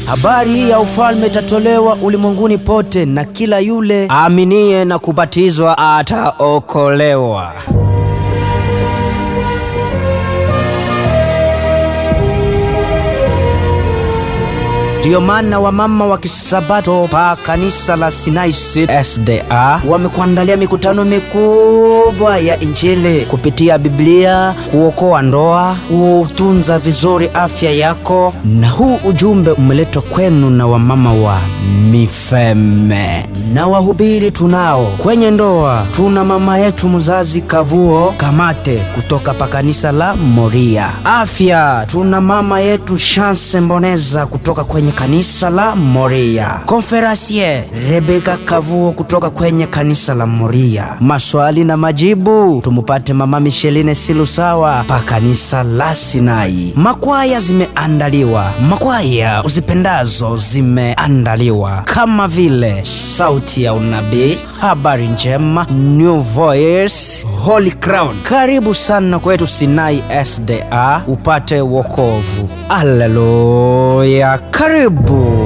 Habari ya ufalme itatolewa ulimwenguni pote, na kila yule aaminie na kubatizwa ataokolewa. Ndiyo maana wamama wa Kisabato pa kanisa la Sinai SDA wamekuandalia mikutano mikubwa ya Injili kupitia Biblia, kuokoa ndoa, kutunza vizuri afya yako. Na huu ujumbe umeletwa kwenu na wamama wa Mifeme. Na wahubiri tunao kwenye ndoa, tuna mama yetu mzazi Kavuo Kamate kutoka pa kanisa la Moria. Afya, tuna mama yetu Chance Mboneza kutoka kwenye kanisa la Moria. Konferasie Rebeka Kavuo kutoka kwenye kanisa la Moria. Maswali na majibu tumupate mama Micheline Silusawa pa kanisa la Sinai. Makwaya zimeandaliwa, makwaya uzipendazo zimeandaliwa, kama vile Sauti ya Unabii, Habari Njema, New Voice, Holy Crown. Karibu sana kwetu Sinai SDA upate wokovu. Haleluya, karibu.